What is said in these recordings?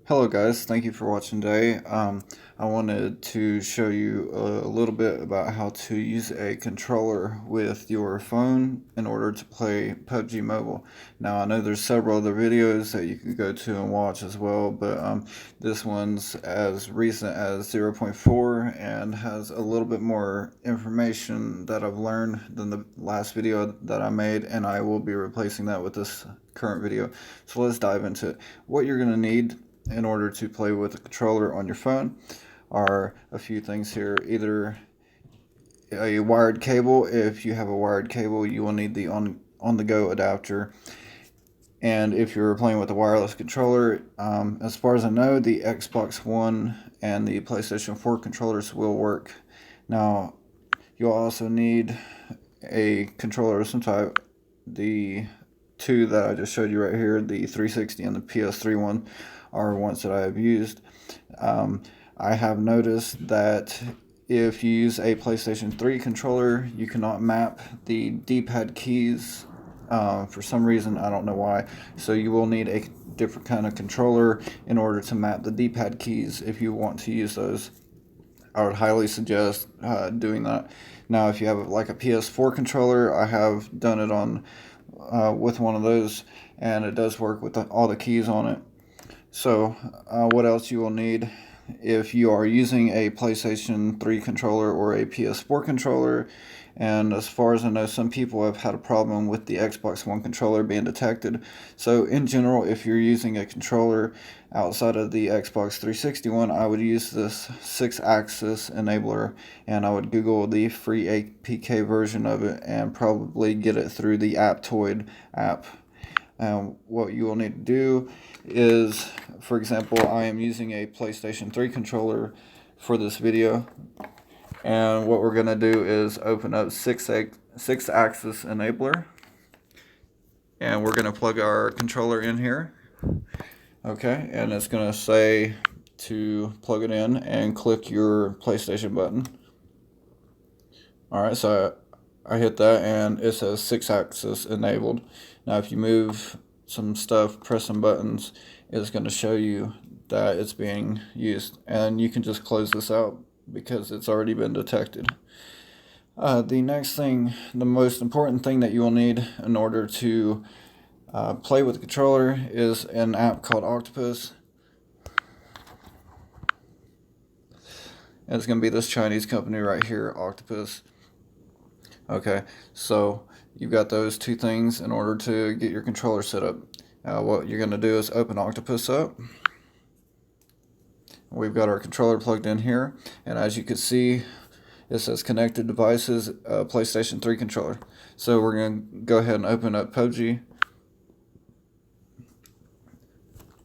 Hello guys, thank you for watching today. I wanted to show you a little bit about how to use a controller with your phone in order to play PUBG Mobile. Now I know there's several other videos that you can go to and watch as well, but this one's as recent as 0.4 and has a little bit more information that I've learned than the last video that I made, and I will be replacing that with this current video. So let's dive into it. What you're going to need in order to play with a controller on your phone are a few things here. Either a wired cable. If you have a wired cable, you will need the on-the-go adapter. And if you're playing with a wireless controller, as far as I know, the Xbox One and the PlayStation 4 controllers will work. Now, you'll also need a controller of some type. The two that I just showed you right here, the 360 and the PS3 one, are ones that I have used. I have noticed that if you use a PlayStation 3 controller, you cannot map the D-pad keys for some reason. I don't know why. So you will need a different kind of controller in order to map the D-pad keys if you want to use those. I would highly suggest doing that. Now, if you have like a PS4 controller, I have done it on with one of those, and it does work with all the keys on it. So what else you will need if you are using a PlayStation 3 controller or a PS4 controller, and as far as I know, some people have had a problem with the Xbox One controller being detected. So in general, if you're using a controller outside of the Xbox 360 one, I would use this Sixaxis enabler, and I would Google the free APK version of it and probably get it through the Aptoid app. What you will need to do is, for example, I am using a PlayStation 3 controller for this video, and what we're going to do is open up Sixaxis enabler, and we're going to plug our controller in here. Okay, and it's going to say to plug it in and click your PlayStation button. Alright, so I hit that and it says Sixaxis enabled. Now if you move some stuff, press some buttons, it's going to show you that it's being used, and you can just close this out because it's already been detected. The next thing, the most important thing that you will need in order to play with the controller is an app called Octopus. And it's going to be this Chinese company right here, Octopus. Okay, so you've got those two things in order to get your controller set up. What you're going to do is open Octopus up. We've got our controller plugged in here, and as you can see, it says connected devices, PlayStation 3 controller. So we're going to go ahead and open up pubg.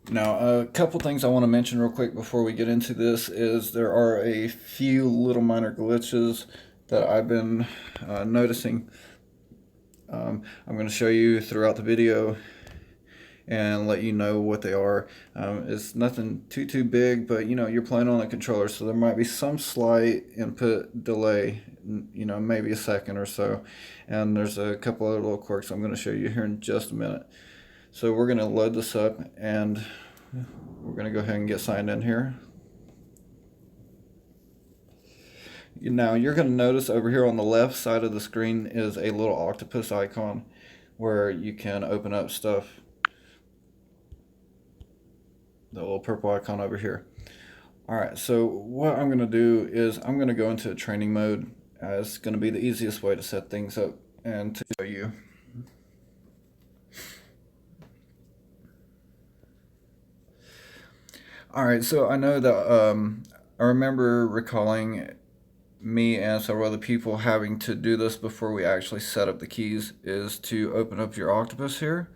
Now, a couple things I want to mention real quick before we get into this is there are a few little minor glitches that I've been noticing. I'm going to show you throughout the video and let you know what they are. It's nothing too big, but you know, you're playing on a controller, so there might be some slight input delay, you know, maybe a second or so. And there's a couple other little quirks I'm going to show you here in just a minute. So we're going to load this up, and we're going to go ahead and get signed in here. Now you're going to notice over here on the left side of the screen is a little octopus icon where you can open up stuff. The little purple icon over here. Alright, so what I'm going to do is I'm going to go into training mode. It's going to be the easiest way to set things up and to show you. Alright, so I know that I remember recalling me and several other people having to do this before we actually set up the keys, is to open up your Octopus here,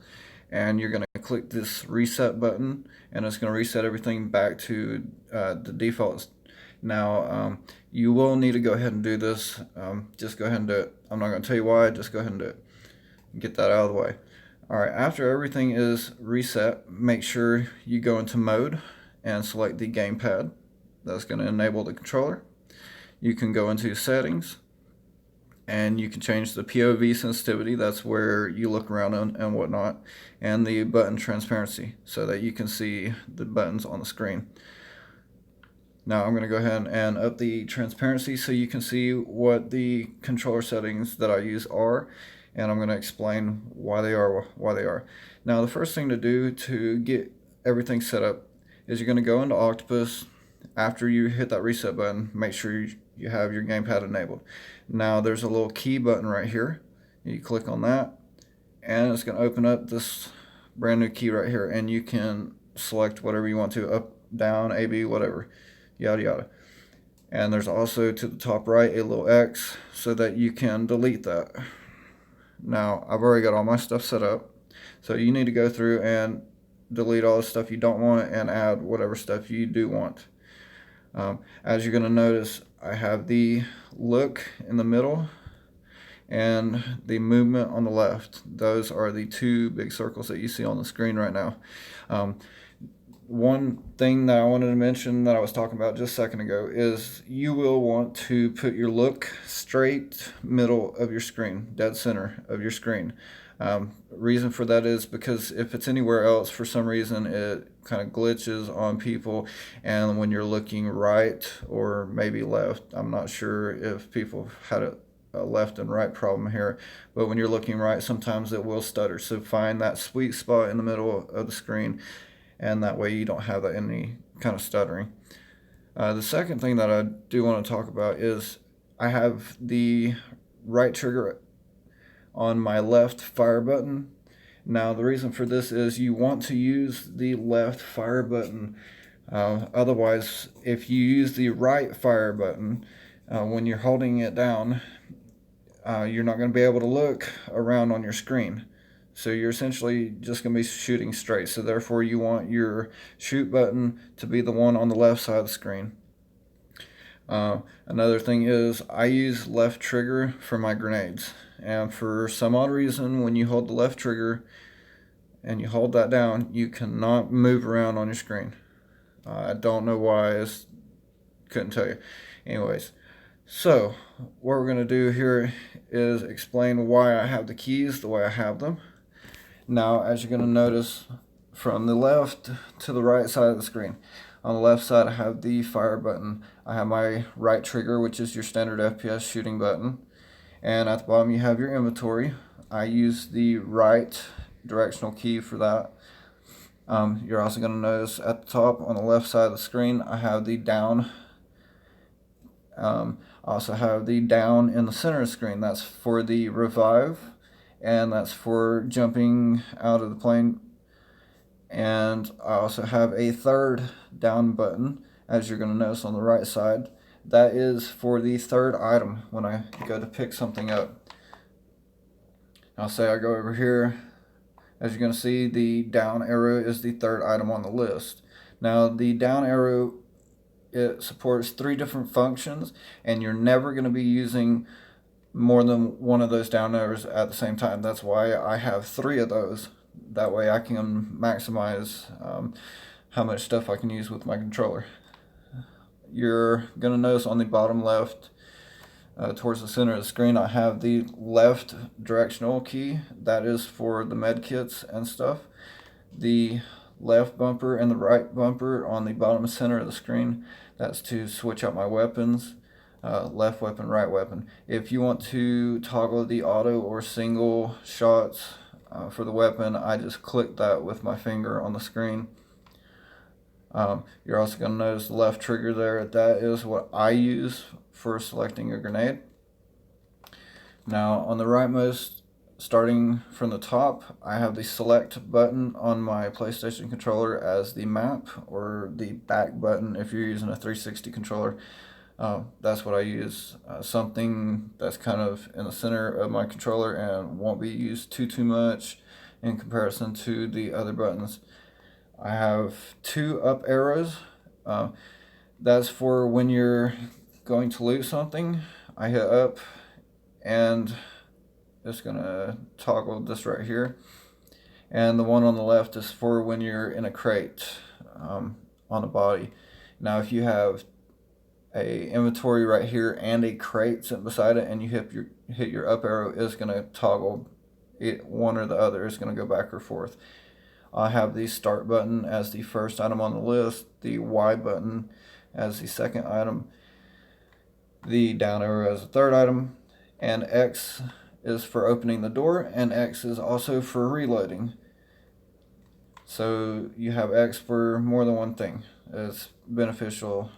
and you're going to click this reset button, and it's going to reset everything back to the defaults. Now you will need to go ahead and do this. Just go ahead and do it. I'm not going to tell you why, just go ahead and do it. Get that out of the way. Alright, after everything is reset, make sure you go into mode and select the gamepad. That's going to enable the controller. You can go into settings, and you can change the POV sensitivity, that's where you look around and whatnot, and the button transparency so that you can see the buttons on the screen. Now I'm going to go ahead and up the transparency so you can see what the controller settings that I use are, and I'm going to explain why they are. Now the first thing to do to get everything set up is you're going to go into Octopus. After you hit that reset button, make sure you have your gamepad enabled. Now there's a little key button right here. You click on that and it's going to open up this brand new key right here, and you can select whatever you want to, up, down, A, B, whatever, yada yada. And there's also to the top right a little X so that you can delete that. Now I've already got all my stuff set up, so you need to go through and delete all the stuff you don't want and add whatever stuff you do want. As you're going to notice, I have the look in the middle and the movement on the left. Those are the two big circles that you see on the screen right now. One thing that I wanted to mention that I was talking about just a second ago is you will want to put your look straight middle of your screen, dead center of your screen. Reason for that is because if it's anywhere else, for some reason it kind of glitches on people, and when you're looking right or maybe left, I'm not sure if people had a left and right problem here, but when you're looking right, sometimes it will stutter. So find that sweet spot in the middle of the screen, and that way you don't have any kind of stuttering. The second thing that I do want to talk about is I have the right trigger on my left fire button. Now the reason for this is you want to use the left fire button. Otherwise, if you use the right fire button, when you're holding it down, you're not going to be able to look around on your screen. So you're essentially just going to be shooting straight. So therefore you want your shoot button to be the one on the left side of the screen. Another thing is I use left trigger for my grenades, and for some odd reason when you hold the left trigger and you hold that down, you cannot move around on your screen. I don't know why, I couldn't tell you. Anyways, so what we're going to do here is explain why I have the keys the way I have them. Now as you're going to notice, from the left to the right side of the screen, on the left side I have the fire button. I have my right trigger, which is your standard FPS shooting button, and at the bottom you have your inventory. I use the right directional key for that. You're also going to notice at the top on the left side of the screen I have the down. I also have the down in the center of the screen. That's for the revive, and that's for jumping out of the plane. And I also have a third down button, as you're going to notice on the right side. That is for the third item when I go to pick something up. I'll say I go over here. As you're going to see, the down arrow is the third item on the list. Now the down arrow, it supports 3 different functions, and you're never going to be using more than one of those down arrows at the same time. That's why I have 3 of those. That way I can maximize how much stuff I can use with my controller. You're going to notice on the bottom left, towards the center of the screen, I have the left directional key. That is for the med kits and stuff. The left bumper and the right bumper on the bottom center of the screen, that's to switch out my weapons. Left weapon, right weapon. If you want to toggle the auto or single shots for the weapon, I just click that with my finger on the screen. You're also going to notice the left trigger there. That is what I use for selecting a grenade. Now on the rightmost, starting from the top, I have the select button on my PlayStation controller as the map, or the back button if you're using a 360 controller. That's what I use. Something that's kind of in the center of my controller and won't be used too much in comparison to the other buttons. I have 2 up arrows. That's for when you're going to loot something. I hit up and it's gonna toggle this right here. And the one on the left is for when you're in a crate on a body. Now if you have a inventory right here and a crate sitting beside it, and you hit your up arrow, is going to toggle it, one or the other is going to go back or forth. I have the start button as the first item on the list, the Y button as the second item, the down arrow as the third item, and X is for opening the door, and X is also for reloading. So you have X for more than one thing. It's beneficial.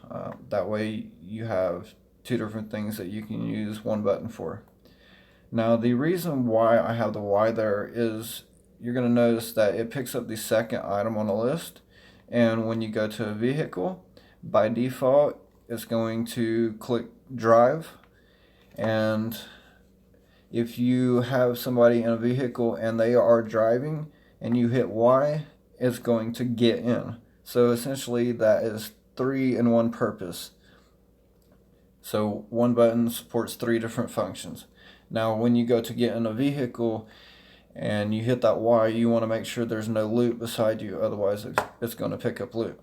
That way you have two different things that you can use one button for. Now the reason why I have the Y there is you're going to notice that it picks up the second item on the list, and when you go to a vehicle, by default it's going to click drive, and if you have somebody in a vehicle and they are driving and you hit Y, it's going to get in. So essentially that is 3 in one purpose. So one button supports 3 different functions. Now when you go to get in a vehicle and you hit that Y, you want to make sure there's no loot beside you, otherwise it's going to pick up loot.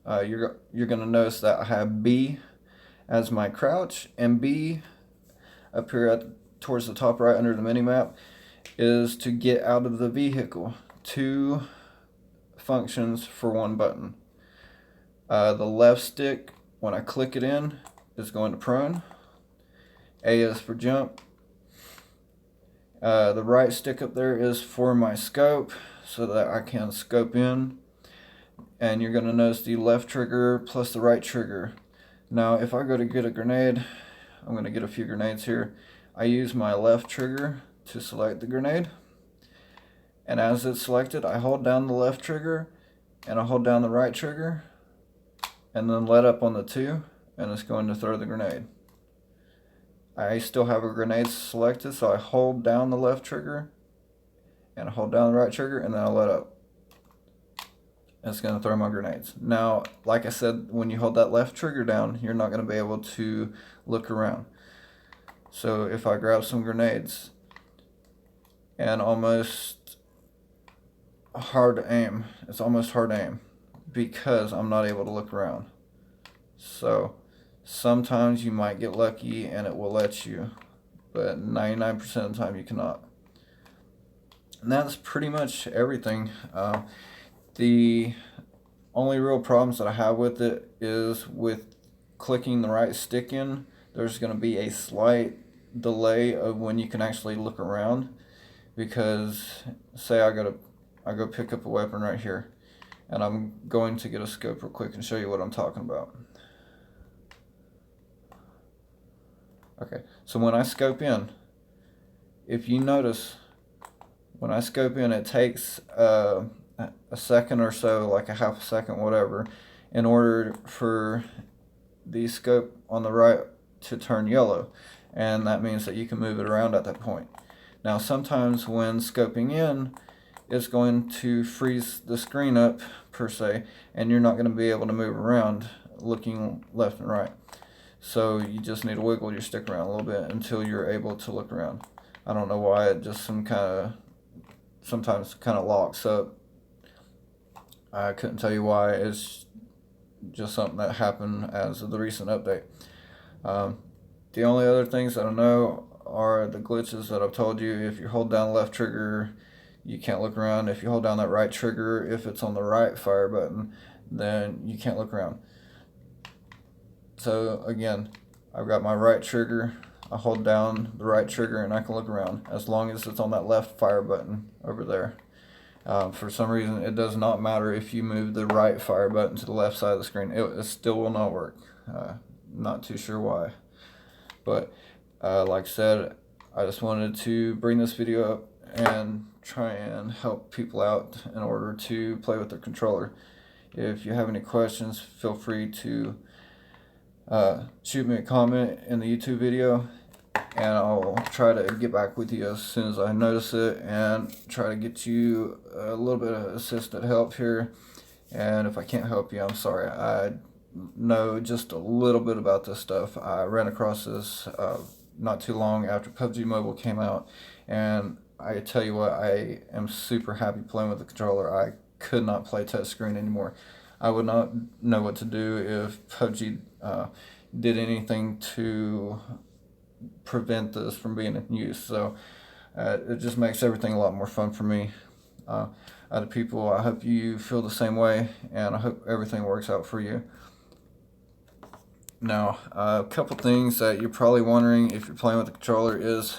You're going to notice that I have B as my crouch, and B up here towards the top right under the mini map is to get out of the vehicle. 2 functions for one button. The left stick, when I click it in, is going to prone. A is for jump. The right stick up there is for my scope, so that I can scope in. And you're going to notice the left trigger plus the right trigger. Now if I go to get a grenade, I'm going to get a few grenades here. I use my left trigger to select the grenade, and as it's selected, I hold down the left trigger and I hold down the right trigger and then let up on the 2, and it's going to throw the grenade. I still have a grenade selected, so I hold down the left trigger and I hold down the right trigger, and then I let up. It's going to throw my grenades. Now, like I said, when you hold that left trigger down, you're not going to be able to look around. So if I grab some grenades, and almost hard to aim, it's almost hard to aim because I'm not able to look around. So sometimes you might get lucky and it will let you, but 99% of the time you cannot. And that's pretty much everything. The only real problems that I have with it is with clicking the right stick in. There's going to be a slight delay of when you can actually look around, because say I go pick up a weapon right here, and I'm going to get a scope real quick and show you what I'm talking about. Okay, so when I scope in, if you notice, when I scope in, it takes a second or so, like a half a second, whatever, in order for the scope on the right to turn yellow, and that means that you can move it around at that point. Now sometimes when scoping in, it's going to freeze the screen up per se, and you're not going to be able to move around looking left and right. So you just need to wiggle your stick around a little bit until you're able to look around. I don't know why, it just sometimes kind of locks up. I couldn't tell you why. It's just something that happened as of the recent update. The only other things that I know are the glitches that I've told you. If you hold down the left trigger, you can't look around. If you hold down that right trigger, if it's on the right fire button, then you can't look around. So again, I've got my right trigger, I hold down the right trigger and I can look around as long as it's on that left fire button over there. For some reason, it does not matter if you move the right fire button to the left side of the screen. It still will not work. Not too sure why. But like I said, I just wanted to bring this video up and try and help people out in order to play with their controller. If you have any questions, feel free to shoot me a comment in the YouTube video, and I'll try to get back with you as soon as I notice it and try to get you a little bit of assistant help here. And if I can't help you, I'm sorry. I know just a little bit about this stuff. I ran across this not too long after PUBG Mobile came out, and I tell you what, I am super happy playing with the controller. I could not play touchscreen anymore. I would not know what to do if PUBG did anything to prevent this from being in use. So it just makes everything a lot more fun for me. Other people, I hope you feel the same way, and I hope everything works out for you. Now, a couple things that you're probably wondering if you're playing with the controller is,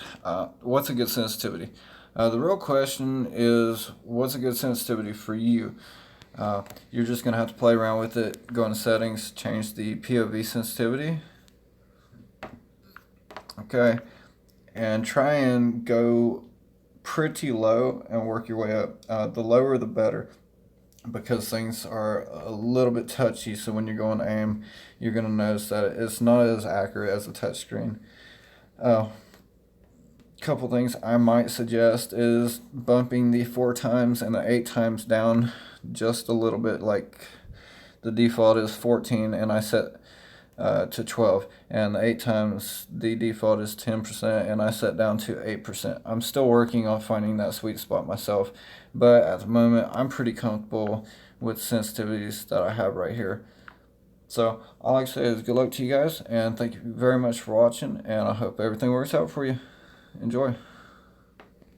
what's a good sensitivity? The real question is, what's a good sensitivity for you? You're just going to have to play around with it, go into settings, change the POV sensitivity. Okay, and try and go pretty low and work your way up. The lower the better, because things are a little bit touchy, so when you're going to aim, you're going to notice that it's not as accurate as a touchscreen. Couple things I might suggest is bumping the 4 times and the 8 times down just a little bit. Like the default is 14 and I set to 12, and the 8 times the default is 10% and I set down to 8%. I'm still working on finding that sweet spot myself, but at the moment I'm pretty comfortable with sensitivities that I have right here. So all I can say is good luck to you guys, and thank you very much for watching, and I hope everything works out for you. Enjoy.